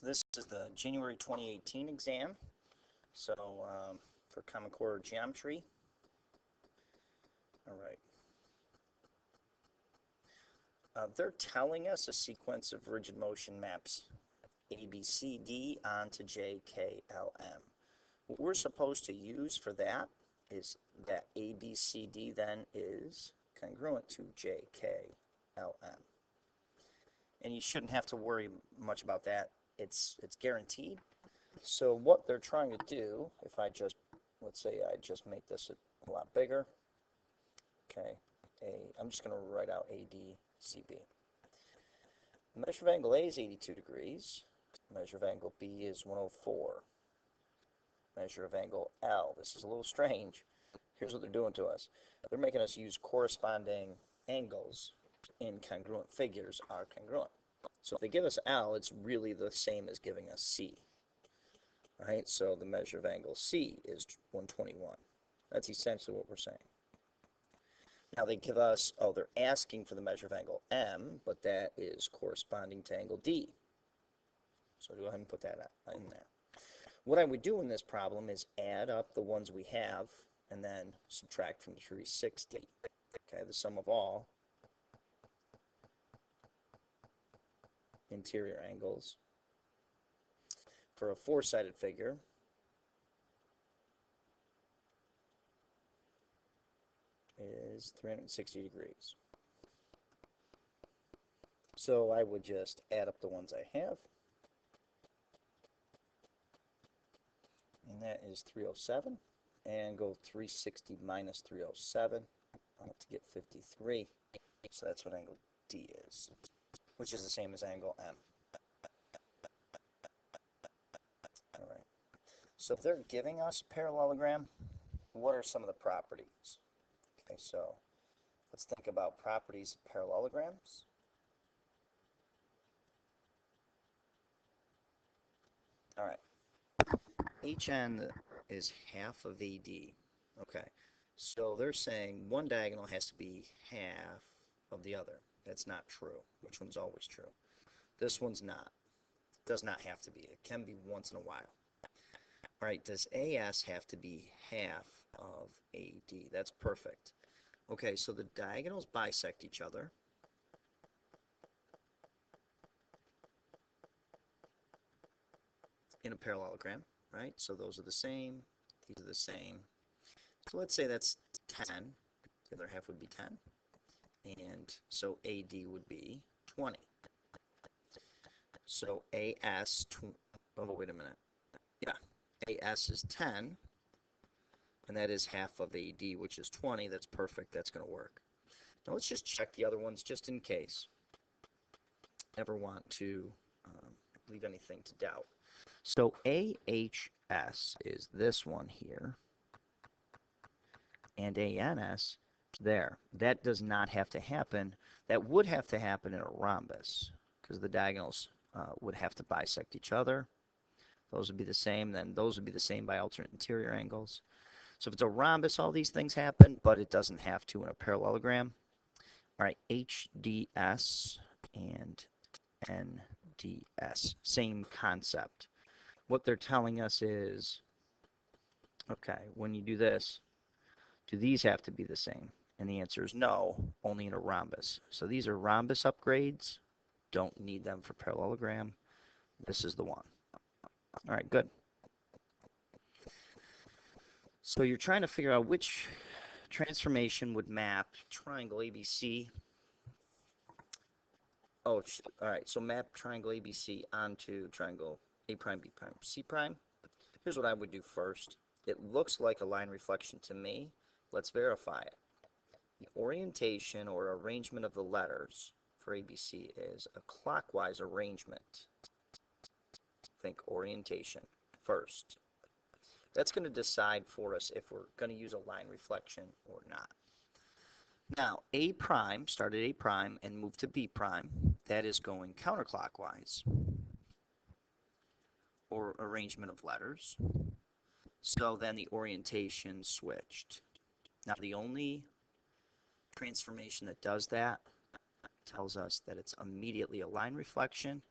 So this is the January 2018 exam. So for Common Core Geometry. All right. They're telling us a sequence of rigid motion maps A, B, C, D onto J, K, L, M. What we're supposed to use for that is that A, B, C, D then is congruent to J, K, L, M. And you shouldn't have to worry much about that. It's guaranteed. So what they're trying to do, if I just, let's say I just make this a lot bigger. Okay, I'm just going to write out ADCB. The measure of angle A is 82 degrees. Measure of angle B is 104. Measure of angle L, this is a little strange. Here's what they're doing to us. They're making us use corresponding angles in congruent figures are congruent. So if they give us L, it's really the same as giving us C. All right, so the measure of angle C is 121. That's essentially what we're saying. Now they give us, oh, they're asking for the measure of angle M, but that is corresponding to angle D. So go ahead and put that in there. What I would do in this problem is add up the ones we have and then subtract from 360. Okay, the sum of all interior angles for a four-sided figure is 360 degrees. So I would just add up the ones I have, and that is 307, and go 360 minus 307 to get 53. So that's what angle D is, which is the same as angle M. All right. So if they're giving us a parallelogram, what are some of the properties? Okay, so let's think about properties of parallelograms. All right. HN is half of AD. Okay. So they're saying one diagonal has to be half of the other. That's not true. Which one's always true? This one's not. It does not have to be. It can be once in a while. All right, does AS have to be half of AD? That's perfect. Okay, so the diagonals bisect each other. In a parallelogram, right? So those are the same. These are the same. So let's say that's 10. The other half would be 10. And so AD would be 20. So AS, oh, wait a minute. Yeah, AS is 10. And that is half of AD, which is 20. That's perfect. That's going to work. Now let's just check the other ones just in case. Never want to leave anything to doubt. So AHS is this one here, and ANS there. That does not have to happen. That would have to happen in a rhombus because the diagonals would have to bisect each other. Those would be the same. Then those would be the same by alternate interior angles. So if it's a rhombus, all these things happen, but it doesn't have to in a parallelogram. All right, HDS and NDS, same concept. What they're telling us is, okay, when you do this, do these have to be the same? And the answer is no, only in a rhombus. So these are rhombus upgrades. Don't need them for parallelogram. This is the one. All right, good. So you're trying to figure out which transformation would map triangle ABC. Oh, all right, so map triangle ABC onto triangle A prime, B prime, C prime. Here's what I would do first. It looks like a line reflection to me. Let's verify it. The orientation or arrangement of the letters for ABC is a clockwise arrangement. Think orientation first. That's going to decide for us if we're going to use a line reflection or not. Now, A prime, start at A prime and move to B prime. That is going counterclockwise, or arrangement of letters. So then the orientation switched. Now, the only transformation that does that tells us that it's immediately a line reflection,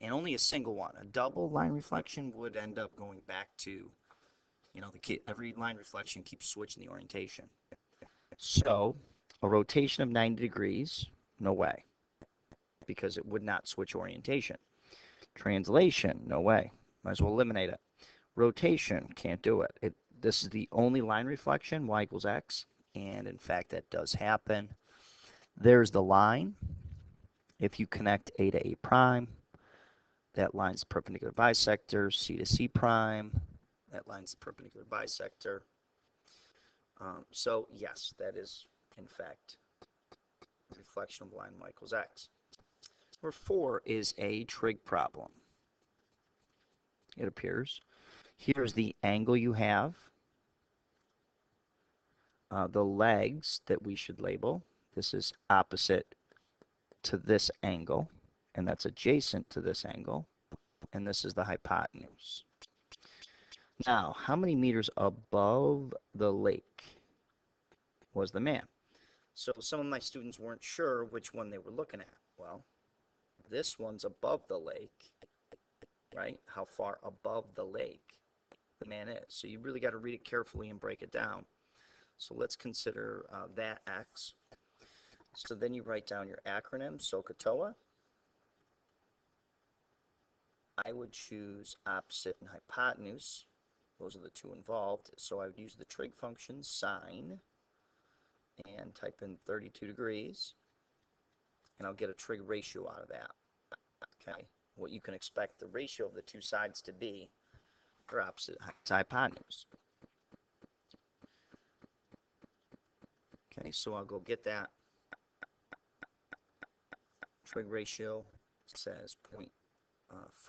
and only a single one. A double line reflection would end up going back to, you know, every line reflection keeps switching the orientation. So a rotation of 90 degrees, no way, because it would not switch orientation. Translation, no way. Might as well eliminate it. Rotation, can't do it. This is the only line reflection, y equals x, and in fact that does happen. There's the line. If you connect A to A prime, that line's the perpendicular bisector. C to C prime, that line's the perpendicular bisector. So yes, that is in fact reflection of line y equals x. Number 4 is a trig problem. It appears. Here's the angle you have. The legs that we should label. This is opposite to this angle, and that's adjacent to this angle, and this is the hypotenuse. Now, how many meters above the lake was the man? So some of my students weren't sure which one they were looking at. Well, this one's above the lake, right? How far above the lake the man is. So you really got to read it carefully and break it down. So let's consider that x. So then you write down your acronym, SOHCAHTOA. I would choose opposite and hypotenuse. Those are the two involved. So I would use the trig function sine and type in 32 degrees. And I'll get a trig ratio out of that. Okay, what you can expect the ratio of the two sides to be for opposite to hypotenuse. Okay, so I'll go get that. Trig ratio says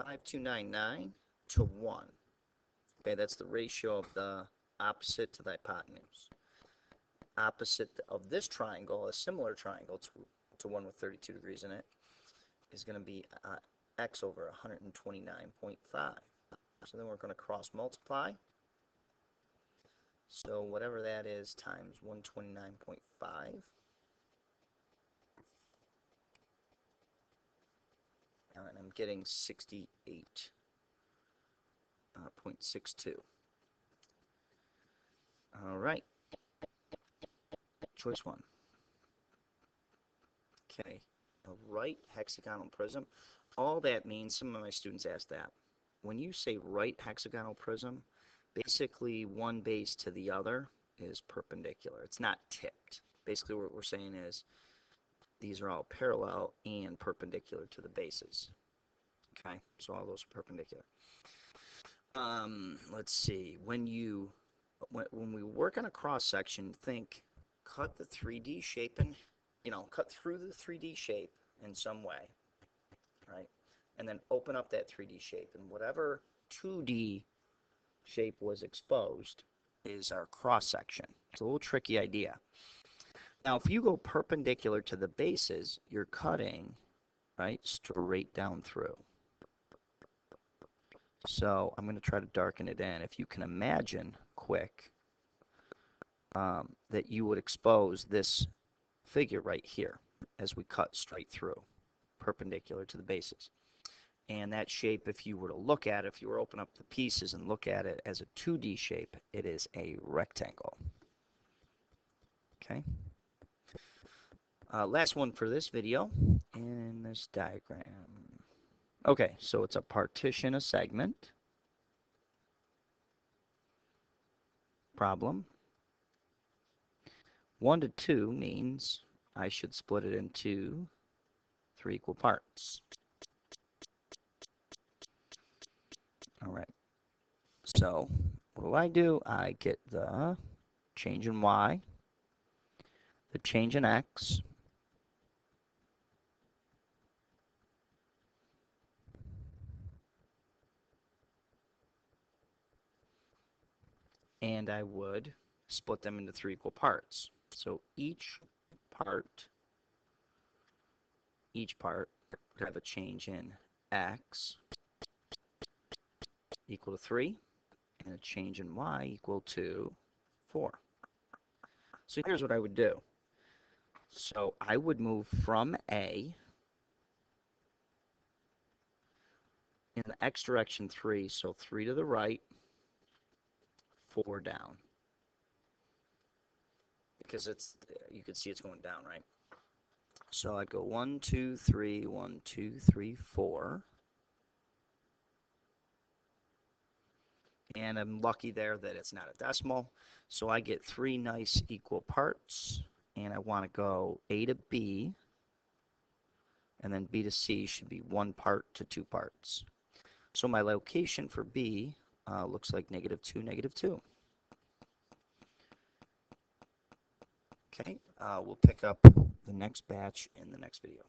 0.5299 to 1. Okay, that's the ratio of the opposite to the hypotenuse. Opposite of this triangle, a similar triangle to one with 32 degrees in it, is going to be x over 129.5. So then we're going to cross multiply. So whatever that is times 129.5. And I'm getting 68.62. All right. Choice 1. Okay. A right hexagonal prism. All that means, some of my students ask that. When you say right hexagonal prism, basically one base to the other is perpendicular. It's not tipped. Basically what we're saying is these are all parallel and perpendicular to the bases. Okay, so all those are perpendicular. Let's see. When we work on a cross section, think cut the 3D shape and cut through the 3D shape in some way, right? And then open up that 3D shape, and whatever 2D shape was exposed is our cross section. It's a little tricky idea. Now, if you go perpendicular to the bases, you're cutting, right, straight down through. So I'm going to try to darken it in. If you can imagine quick that you would expose this figure right here as we cut straight through, perpendicular to the bases. And that shape, if you were to look at it, if you were to open up the pieces and look at it as a 2D shape, it is a rectangle. Okay. Last one for this video in this diagram. Okay, so it's a partition, a segment problem. 1 to 2 means I should split it into 3 equal parts. All right. So what do? I get the change in y, the change in x, and I would split them into 3 equal parts. So each part would have a change in x equal to 3 and a change in y equal to 4. So here's what I would do. So I would move from A an X direction 3, so 3 to the right, 4 down. Because it's, you can see it's going down, right? So I'd go 1, 2, 3, 1, 2, 3, 4. And I'm lucky there that it's not a decimal. So I get 3 nice equal parts. And I want to go A to B. And then B to C should be 1 part to 2 parts. So my location for B looks like -2, -2. Okay, we'll pick up the next batch in the next video.